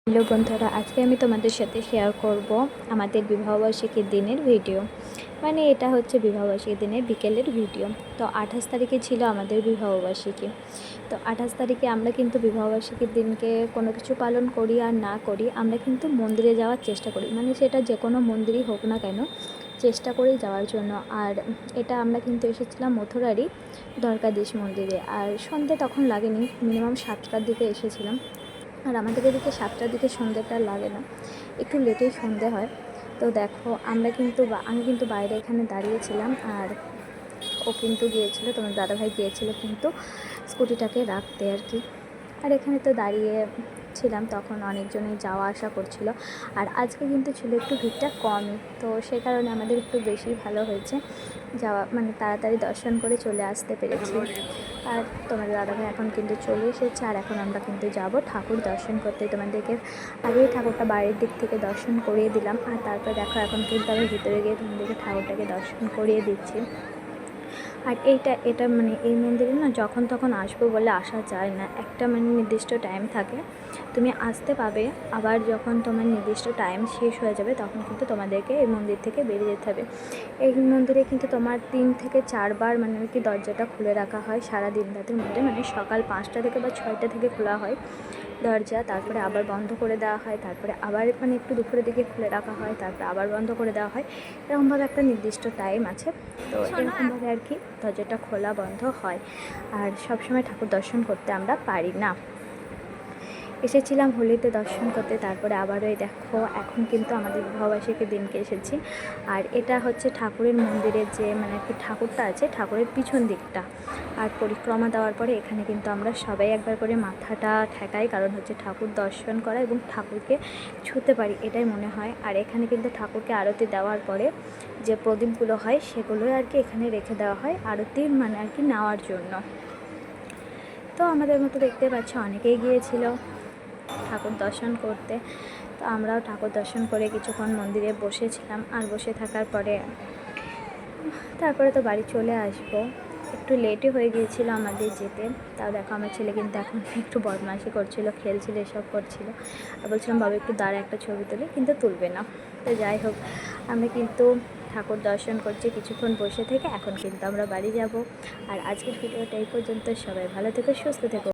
Hello বন্ধুরা, আজকে আমি তোমাদের সাথে শেয়ার করব আমাদের বিবাহবার্ষিকীর দিনের ভিডিও। মানে এটা হচ্ছে বিবাহবার্ষিকীর দিনের বিকেলের ভিডিও। তো 28 তারিখে ছিল আমাদের বিবাহবার্ষিকী। তো 28 তারিখে আমরা কিন্তু বিবাহবার্ষিকীর দিনকে কোনো কিছু পালন করি আর না করি, আমরা কিন্তু মন্দিরে যাওয়ার চেষ্টা করি। মানে সেটা যে কোনো মন্দিরই হোক না কেন, চেষ্টা করি যাওয়ার জন্য। আর এটা আমরা কিন্তু এসেছিলাম মথুরারই দ্বারকাধীশ মন্দিরে। আর সন্ধে তখন লাগেনি, মিনিমাম 7টার দিকে এসেছিলাম। আর আমাদের এদিকে 7টার দিকে সন্ধ্যেটা লাগে না, একটু লেটেই সন্ধে হয়। তো দেখো আমি কিন্তু বাইরে এখানে দাঁড়িয়েছিলাম, আর ও কিন্তু গিয়েছিলো, তোমার দাদাভাই গিয়েছিলো কিন্তু স্কুটিটাকে রাখতে আর কি। আর এখানে তো দাঁড়িয়ে ছিলাম, তখন অনেকজনই যাওয়া আসা করছিল। আর আজকে কিন্তু ছিল একটু ভিড়টা কমই, তো সে কারণে আমাদের একটু বেশি ভালো হয়েছে যাওয়া, মানে তাড়াতাড়ি দর্শন করে চলে আসতে পেরেছি। আর তোমাদের দাদাভাই এখন কিন্তু চলে এসেছে, আর এখন আমরা কিন্তু যাব ঠাকুর দর্শন করতে। তোমাদেরকে আগেই ঠাকুরটা বাড়ির দিক থেকে দর্শন করিয়ে দিলাম, আর তারপর দেখো এখন কিন্তু আমি ভিতরে গিয়ে তোমাদেরকে ঠাকুরটাকে দর্শন করিয়ে দিচ্ছি। আর এটা মানে এই মন্দিরে না যখন তখন আসবো বলে আসা যায় না, একটা মানে নির্দিষ্ট টাইম থাকে, তুমি আসতে পাবে। আবার যখন তোমার নির্দিষ্ট টাইম শেষ হয়ে যাবে তখন কিন্তু তোমাদেরকে এই মন্দির থেকে বেরিয়ে যেতে হবে। এই মন্দিরে কিন্তু তোমার 3 থেকে 4 বার মানে আর কি দরজাটা খুলে রাখা হয় সারা দিন রাতের মধ্যে। মানে সকাল 5টা থেকে বা 6টা থেকে খোলা হয় দরজা, তারপরে আবার বন্ধ করে দেওয়া হয়, তারপরে আবার মানে একটু দুপুরের দিকে খুলে রাখা হয়, তারপরে আবার বন্ধ করে দেওয়া হয়। এরকমভাবে একটা নির্দিষ্ট টাইম আছে। তো এরকমভাবে আর কি দরজাটা খোলা বন্ধ হয়। আর সবসময় ঠাকুর দর্শন করতে আমরা পারি না। এসেছিলাম হোলিতে দর্শন করতে, তারপরে আবারও এই দেখো এখন কিন্তু আমাদের বিবাহবার্ষিকীর দিনকে এসেছি। আর এটা হচ্ছে ঠাকুরের মন্দিরের যে মানে আর কি ঠাকুরটা আছে, ঠাকুরের পিছন দিকটা। আর পরিক্রমা দেওয়ার পরে এখানে কিন্তু আমরা সবাই একবার করে মাথাটা ঠেকাই, কারণ হচ্ছে ঠাকুর দর্শন করা এবং ঠাকুরকে ছুঁতে পারি এটাই মনে হয়। আর এখানে কিন্তু ঠাকুরকে আরতি দেওয়ার পরে যে প্রদীপগুলো হয় সেগুলোই আর কি এখানে রেখে দেওয়া হয় আরতির মানে আর কি নেওয়ার জন্য। তো আমাদের মতো দেখতে পাচ্ছ অনেকেই গিয়েছিল ঠাকুর দর্শন করতে। তো আমরাও ঠাকুর দর্শন করে কিছুক্ষণ মন্দিরে বসেছিলাম, আর বসে থাকার পরে তারপরে তো বাড়ি চলে আসবো। একটু লেটই হয়ে গিয়েছিলো আমাদের যেতে। তাও দেখো আমার ছেলে কিন্তু এখন একটু বদমাইশি করছিল, খেলছিল, এসব করছিল। আর বলছিলাম বাবা একটু দাঁড়া একটা ছবি তুলি, কিন্তু তুলবে না। তো যাই হোক, আমরা কিন্তু ঠাকুর দর্শন করছি কিছুক্ষণ বসে থেকে, এখন কিন্তু আমরা বাড়ি যাব। আর আজকের ভিডিওটা এই পর্যন্ত। সবাই ভালো থেকো, সুস্থ থেকো।